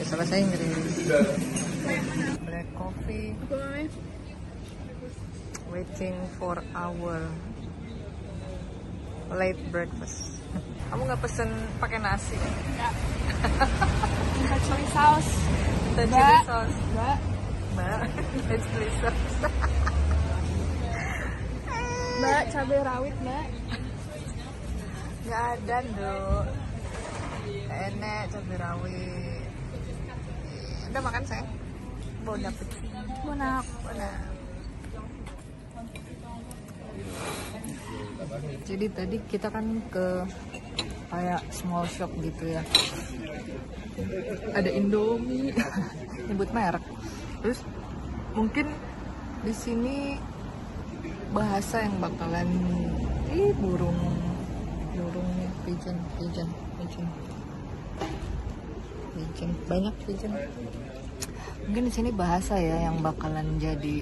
bisa bahasa Inggris. Black coffee. Apa namanya? Waiting for our late breakfast. Kamu nggak pesen pakai nasi? Enggak. Minta chili sauce. Minta chili sauce. Mbak. Mbak, chili sauce. Mbak, cabai rawit, Mbak. Nggak ada, Dok. Enak cabai rawit. Udah makan, sayang? Bon appetit. Bonak. Jadi tadi kita kan ke kayak small shop gitu ya. Ada Indomie, nyebut merek. Terus mungkin di sini bahasa yang bakalan burungnya pigeon banyak pigeon. Mungkin di sini bahasa ya yang bakalan jadi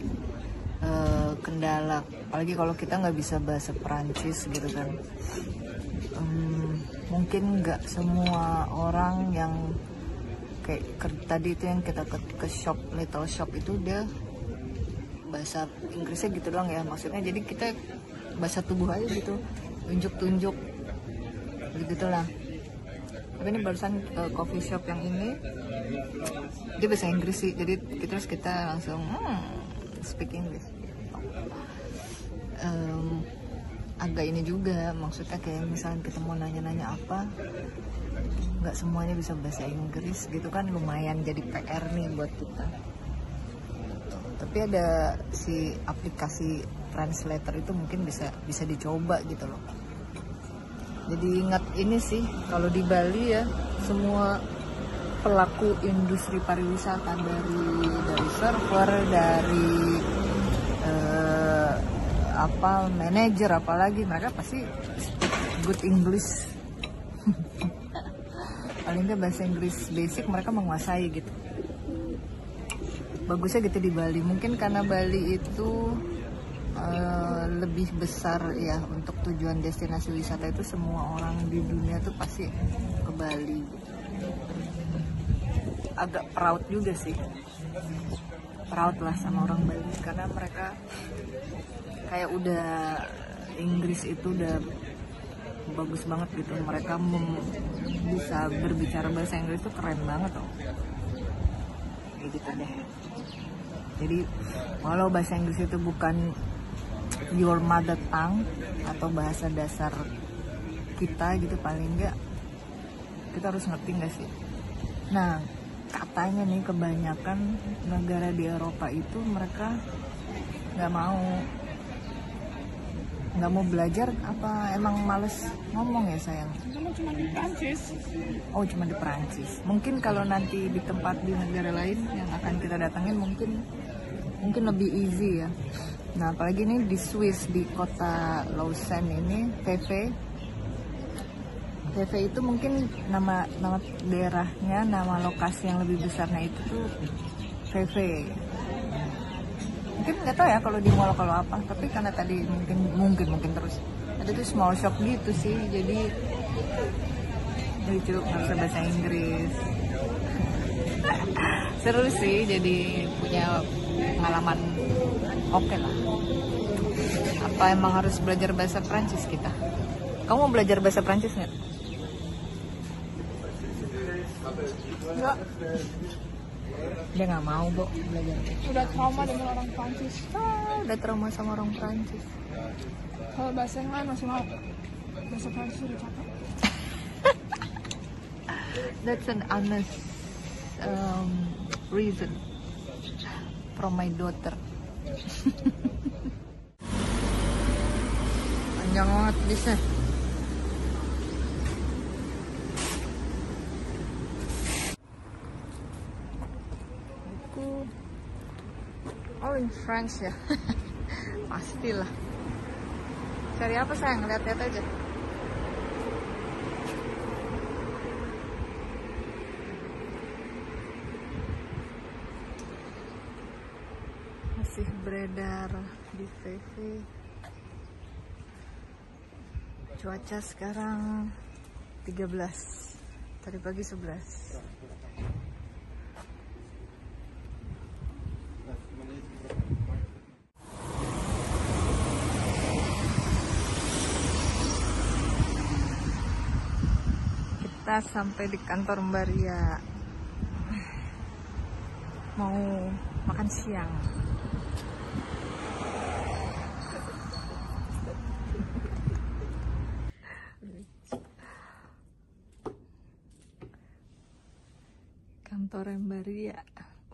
kendala, apalagi kalau kita nggak bisa bahasa Perancis gitu kan. Mungkin nggak semua orang yang kayak tadi itu yang kita ke shop, little shop itu udah bahasa Inggrisnya gitu doang ya, maksudnya jadi kita bahasa tubuh aja gitu, tunjuk gitu lah. Tapi ini barusan coffee shop yang ini dia bahasa Inggris sih, jadi kita langsung speak English. Agak ini juga, maksudnya kayak misalnya kita mau nanya-nanya apa, nggak semuanya bisa bahasa Inggris gitu kan, lumayan jadi PR nih buat kita. Tapi ada si aplikasi translator itu mungkin bisa dicoba gitu loh. Jadi ingat ini sih, kalau di Bali ya semua pelaku industri pariwisata dari server, dari manajer, apalagi mereka pasti speak good English. Paling nggak bahasa Inggris basic mereka menguasai gitu. Bagusnya gitu di Bali, mungkin karena Bali itu lebih besar ya untuk tujuan destinasi wisata, itu semua orang di dunia tuh pasti ke Bali. Agak proud juga sih, proud lah sama orang Bali karena mereka kayak udah Inggris itu udah bagus banget gitu, mereka bisa berbicara bahasa Inggris itu keren banget loh, kayak gitu deh. Jadi walau bahasa Inggris itu bukan your mother tongue atau bahasa dasar kita gitu, paling enggak kita harus ngerti nggak sih. Nah katanya nih kebanyakan negara di Eropa itu mereka nggak mau belajar, apa emang males ngomong ya sayang? Cuma di Prancis. Oh cuma di Perancis. Mungkin kalau nanti di tempat di negara lain yang akan kita datangin mungkin lebih easy ya. Nah apalagi ini di Swiss, di kota Lausanne ini, VV itu mungkin nama daerahnya, nama lokasi yang lebih besarnya itu tuh VV. Mungkin nggak tahu ya kalau di mall kalau apa, tapi karena tadi mungkin terus ada tuh small shop gitu sih, jadi lucu, nggak bisa bahasa Inggris. Seru sih, jadi punya pengalaman oke lah. Apa emang harus belajar bahasa Prancis kita? Kamu mau belajar bahasa Prancis nggak? Enggak. Dia nggak mau, Bo, belajar. Udah trauma dengan orang Prancis. Udah trauma sama orang Prancis. Kalau bahasa yang lain masih mau. Bahasa Prancis udah capek. That's an honest reason from my daughter. Panjang banget bisa. Oh in France ya. Pastilah. Cari apa sayang? Lihat-lihat aja. Masih beredar di VV. Cuaca sekarang 13. Tadi pagi 11. Kita sampai di kantor Mbak Ria. Mau makan siang. Kantor Mbak Ria.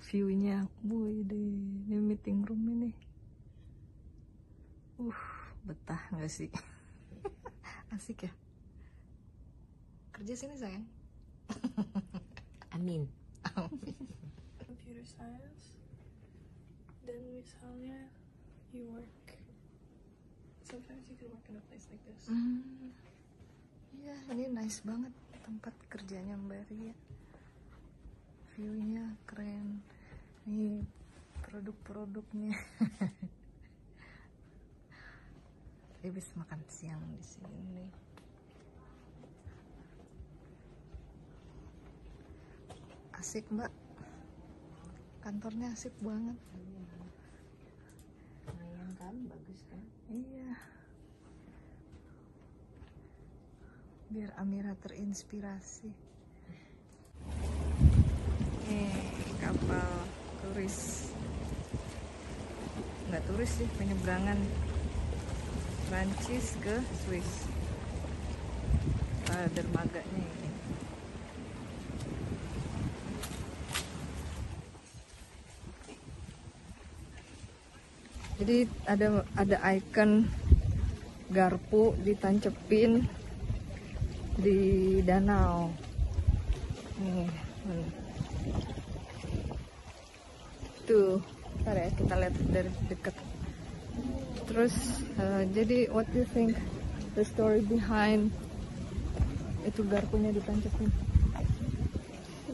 View-nya, wih deh, ini meeting room ini. Betah nggak sih? Asik ya? Kerja sini sayang. Amin. Computer science. Dan misalnya you work. Sometimes you can work in a place like this. Iya, ini nice banget tempat kerjanya Mbak Ria. View-nya keren. Nih produk-produknya. Dia bisa makan siang di sini. Asik Mbak. Kantornya asik banget. Lumayan kan, bagus kan? Iya. Biar Amira terinspirasi. Kapal turis. Nggak turis sih, penyeberangan Prancis ke Swiss. Dermaganya ini. Jadi ada icon garpu ditancepin di danau. Nih. Tuh, ntar ya kita lihat dari dekat. Terus jadi what do you think the story behind itu garpunya ditancapin?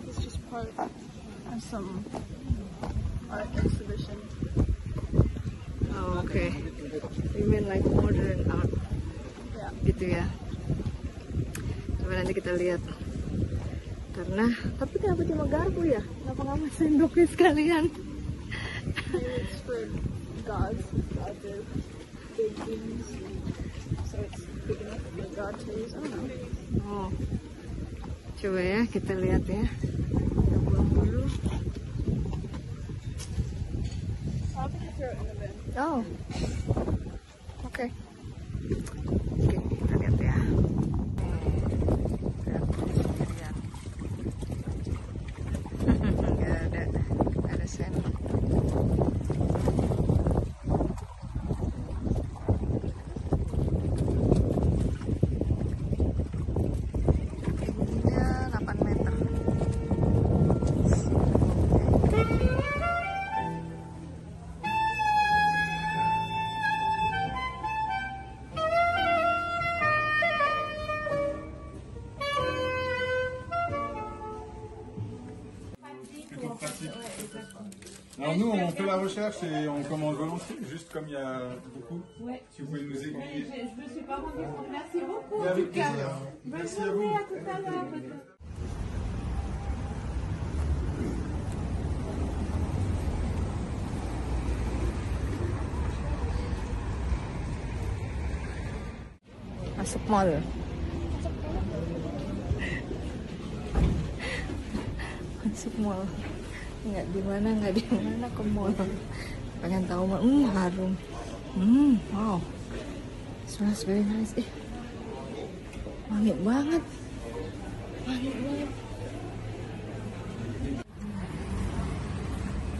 It's just part of some art exhibition. Oh, okay. You mean like modern art? Yeah. Gitu ya. Coba nanti kita lihat. Tapi kenapa cuma garpu ya? Kenapa nggak mas sendoknya sekalian? Maybe it's for gods. Gods are big beings. So it's big enough for God to use. I don't know. Oh. Coba ya kita lihat ya. Kita buang dulu. I'll have to throw it in the bin. Oh. Oke. Oke, kita lihat ya. Nggak ada sendok. Tingginya 8 meter. Alors nous, on fait la recherche et on commande volontiers, juste comme il y a beaucoup. Ouais. Si vous pouvez nous aiguiller. Je me suis pas rendu compte. Merci beaucoup. Et en avec tout cas. plaisir. Bonne Merci à journée, vous. à tout à l'heure. Masuk mall. Masuk mall. Nggak di mana ke mall. Pengen tahu mah, harum. Wow. Smells very nice. Wangi banget. Wangi banget.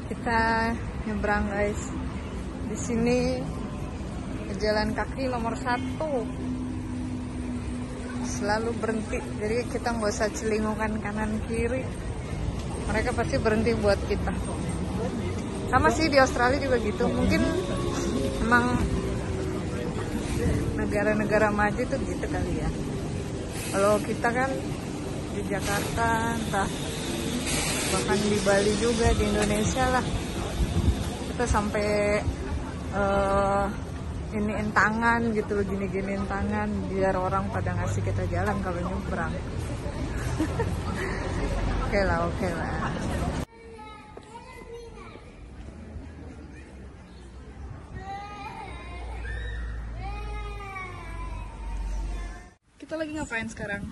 Kita nyebrang guys. Di sini jalan kaki nomor 1. Selalu berhenti, jadi kita nggak usah celingukan kanan kiri, mereka pasti berhenti buat kita. Sama sih di Australia juga gitu, mungkin emang negara-negara maju tuh gitu kali ya. Kalau kita kan di Jakarta, entah bahkan di Bali juga, di Indonesia lah, kita sampai iniin tangan gitu, gini-giniin tangan biar orang pada ngasih kita jalan kalau nyebrang. Oke lah. Kita lagi ngapain sekarang?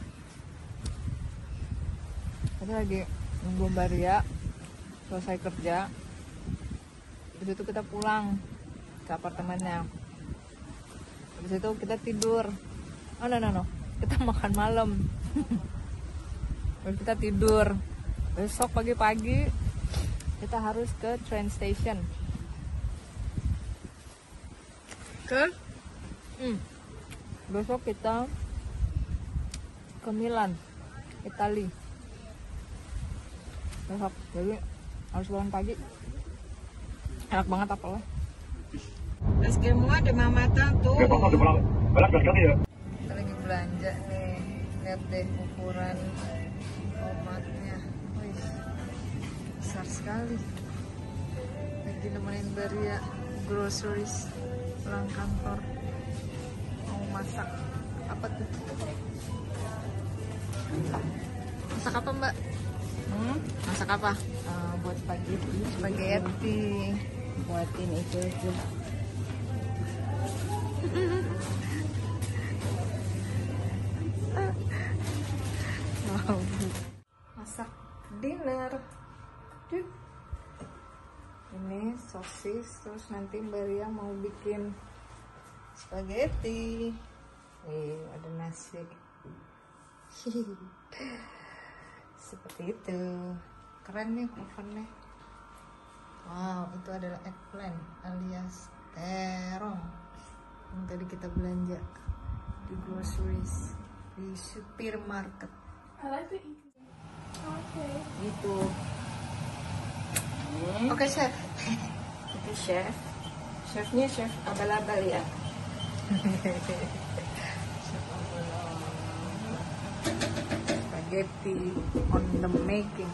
Tadi lagi nunggu Mbak Ria selesai kerja. Habis itu kita pulang ke apartemennya. Habis itu kita tidur. Oh no. Kita makan malam. Habis kita tidur. Besok pagi-pagi kita harus ke train station. Besok kita ke Milan, Italia. Besok, jadi harus bangun pagi. Enak banget apelnya. Es krimnya di Mamata tuh. Kita lagi belanja nih. Lihat deh ukuran tomatnya. Wih, besar sekali. Lagi nemenin Baria groceries pulang kantor. Mau masak apa tuh? Masak apa Mbak? Masak apa? Buat spaghetti. Spaghetti. Buatin itu. Wow. Masak dinner. Ini sosis, terus nanti Mbak Ria mau bikin spaghetti. Ada nasi. Seperti itu. Keren nih ovennya. Wow, itu adalah eggplant alias terong yang tadi kita belanja di groceries di supermarket. I like the eat. Okay. Gitu. Oke, chef. Itu chef. Chefnya chef abal-abal ya. Spaghetti on the making.